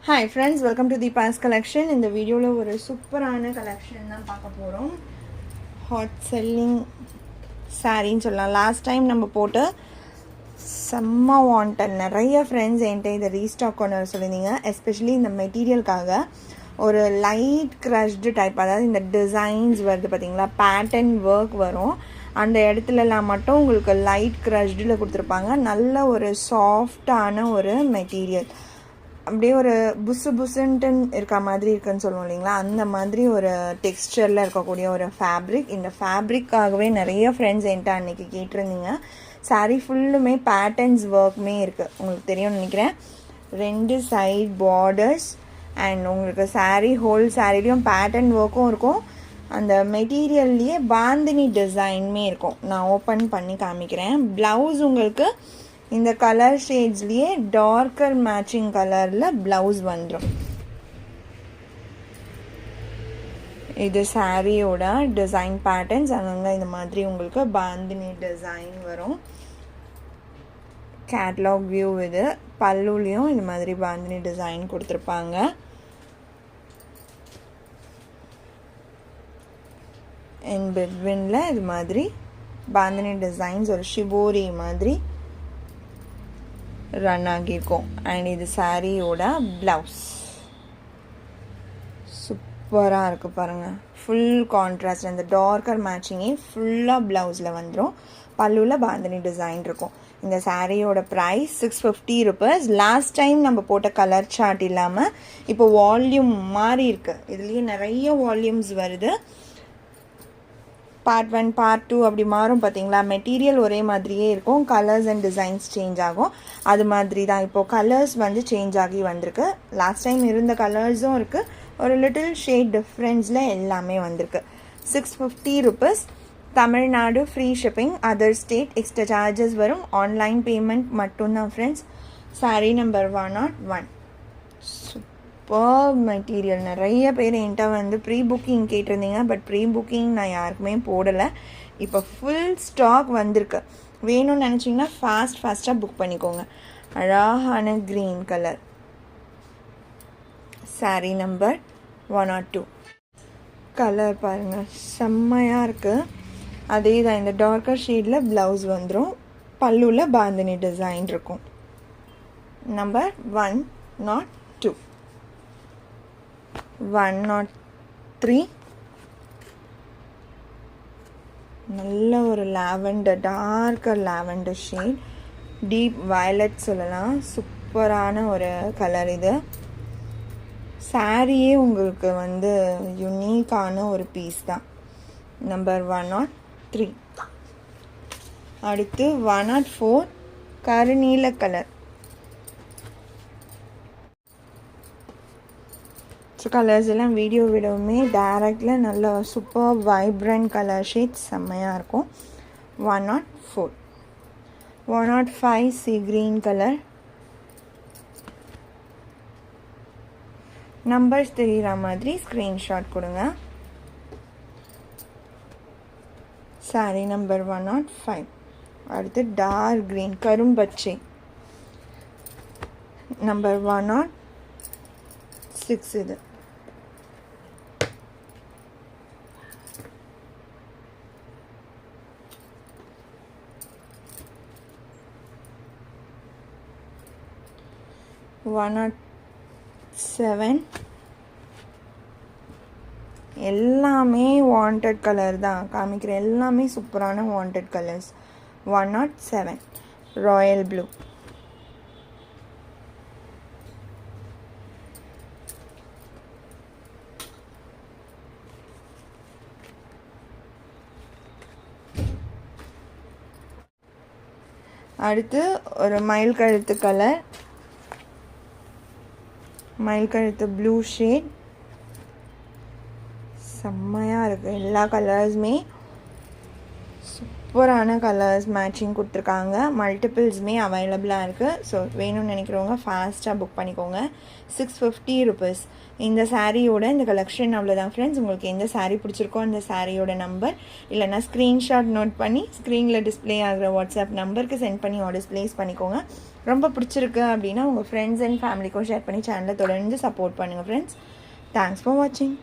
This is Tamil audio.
Hi friends, welcome to Deepa's collection. In the video la oru superana collection தான் பார்க்க போறோம். Hot selling saree ன்னு சொல்லலாம். Last time நம்ம போட்ட செம்ம வாண்டட் நிறைய ஃப்ரெண்ட்ஸ் என்கிட்ட இதை ரீஸ்டாக் பண்ண சொல்லியிருந்தீங்க. எஸ்பெஷலி இந்த மெட்டீரியலுக்காக ஒரு லைட் க்ரஷ்டு டைப், அதாவது இந்த டிசைன்ஸ் வருது பார்த்தீங்களா, பேட்டர்ன் ஒர்க் வரும். அந்த இடத்துலலாம் மட்டும் உங்களுக்கு லைட் க்ரஷ்டில் கொடுத்துருப்பாங்க. நல்ல ஒரு சாஃப்டான ஒரு மெட்டீரியல், அப்படியே ஒரு புஸ்ஸுன்ட்டு இருக்க மாதிரி இருக்குன்னு சொல்லுவோம் இல்லைங்களா, அந்த மாதிரி ஒரு டெக்ஸ்டரில் இருக்கக்கூடிய ஒரு ஃபேப்ரிக். இந்த ஃபேப்ரிக்காகவே நிறைய ஃப்ரெண்ட்ஸ் என்கிட்ட அன்றைக்கி கேட்டிருந்தீங்க. சாரீ ஃபுல்லுமே பேட்டர்ன்ஸ் ஒர்க்குமே இருக்குது, உங்களுக்கு தெரியும்னு நினைக்கிறேன். 2 சைட் பார்டர்ஸ் அண்ட் உங்களுக்கு சாரீ ஹோல் சாரீலையும் பேட்டர்ன் ஒர்க்கும் இருக்கும். அந்த மெட்டீரியல்லையே பாந்தினி டிசைனுமே இருக்கும். நான் ஓப்பன் பண்ணி காமிக்கிறேன். ப்ளவுஸ் உங்களுக்கு இந்த கலர் ஷேட்ஸ்லேயே டார்க்கர் மேட்சிங் கலரில் ப்ளவுஸ் வந்துடும். இது சாரியோட டிசைன் பேட்டர்ன்ஸ். அங்கங்கே இந்த மாதிரி உங்களுக்கு பாந்தினி டிசைன் வரும். கேட்லாக் வியூ இது. பல்லுலேயும் இந்த மாதிரி பாந்தினி டிசைன் கொடுத்துருப்பாங்க. இன் பிட்வீனில் இது மாதிரி பாந்தினி டிசைன்ஸ் ஒரு ஷிபோரி மாதிரி ரன் ஆகியிருக்கும். அண்ட் இது சாரியோட ப்ளவுஸ் சூப்பராக இருக்குது பாருங்கள். ஃபுல் கான்ட்ராஸ்ட், அந்த டார்க்கர் மேட்சிங்கே ஃபுல்லாக ப்ளவுஸில் வந்துடும். பல்லுவில் பாந்தினி டிசைன் இருக்கும். இந்த சாரியோட ப்ரைஸ் 650 rupees. லாஸ்ட் டைம் நம்ம போட்ட கலர் சார்ட் இல்லாமல் இப்போ வால்யூம் மாறி இருக்குது. இதுலேயே நிறைய வால்யூம்ஸ் வருது. பார்ட் 1 பார்ட் 2 அப்படி மாறும் பார்த்தீங்களா. மெட்டீரியல் ஒரே மாதிரியே இருக்கும், கலர்ஸ் அண்ட் டிசைன்ஸ் சேஞ்ச் ஆகும். அது மாதிரி தான் இப்போது கலர்ஸ் வந்து சேஞ்ச் ஆகி வந்திருக்கு. லாஸ்ட் டைம் இருந்த கலர்ஸும் இருக்குது, ஒரு லிட்டில் ஷேட் டிஃப்ரென்ஸில் எல்லாமே வந்திருக்கு. 650 rupees. Tamil Nadu free shipping, other state extra charges வரும். ஆன்லைன் பேமெண்ட் மட்டும்தான் friends. Sari number 101. Super material. நிறைய பேர் என்கிட்ட வந்து ப்ரீ புக்கிங் கேட்டிருந்தீங்க, பட் ப்ரீ புக்கிங் நான் யாருக்குமே போடலை. இப்போ ஃபுல் ஸ்டாக் வந்திருக்கு. வேணும்னு நினச்சிங்கன்னா ஃபாஸ்ட்டாக புக் பண்ணிக்கோங்க. அழகான green colour sari number 102. Colour பாருங்கள், செம்மையாக இருக்குது. அதே தான் இந்த டார்க்கர் ஷேடில் ப்ளவுஸ் வந்துடும். பல்லுவில் பாந்தினி டிசைன் இருக்கும். நம்பர் 102. 103. நல்ல ஒரு lavender, darker lavender shade, deep violet சொல்லலாம். சூப்பரான ஒரு கலர் இது. சாரியே உங்களுக்கு வந்து யுனிக்கான ஒரு பீஸ் தான். நம்பர் 103. அடுத்து 104 கருநீல கலர். ஸோ கலர்ஸ் எல்லாம் வீடியோ விடவுமே டைரக்டில் நல்ல சூப்பர் வைப்ரண்ட் கலர் ஷேட்ஸ் செம்மையாக இருக்கும். 104. 105 சி க்ரீன் கலர். நம்பர்ஸ் தெரிகிற மாதிரி ஸ்க்ரீன்ஷாட் கொடுங்க. Sorry number 105. அடுத்து டார்க் க்ரீன் கரும்பச்சை. நம்பர் 106 இது. $107. எல்லாமே வாண்டட் கலர் தான் காமிக்கிற, எல்லாமே சூப்பரான வாண்டட் கலர்ஸ். 107 Royal blue. அடுத்து ஒரு மயில் கழுத்து கலர், மயில் கழுத்து ப்ளூ ஷேட். செம்மையாக இருக்குது. எல்லா கலர்ஸுமே சூப்பரான கலர்ஸ் மேட்சிங் கொடுத்துருக்காங்க. மல்டிபிள்ஸுமே அவைலபிளாக இருக்குது. ஸோ வேணும்னு நினைக்கிறவங்க ஃபாஸ்ட்டாக புக் பண்ணிக்கோங்க. 650 rupees. இந்த சாரியோட இந்த கலெக்ஷன் அவ்வளோதான் ஃப்ரெண்ட்ஸ். உங்களுக்கு எந்த சாரீ பிடிச்சிருக்கோ அந்த சாரியோட நம்பர் இல்லைனா ஸ்க்ரீன்ஷாட் நோட் பண்ணி ஸ்க்ரீனில் டிஸ்பிளே ஆகிற வாட்ஸ்அப் நம்பருக்கு சென்ட் பண்ணி ஆர்டர்ஸ் ப்ளேஸ் பண்ணிக்கோங்க. ரொம்ப பிடிச்சிருக்கு அப்படின்னா உங்கள் ஃப்ரெண்ட்ஸ் அண்ட் ஃபேமிலிக்கும் ஷேர் பண்ணி சேனலை தொடர்ந்து சப்போர்ட் பண்ணுங்கள் ஃப்ரெண்ட்ஸ். தேங்க்ஸ் ஃபார் வாட்சிங்.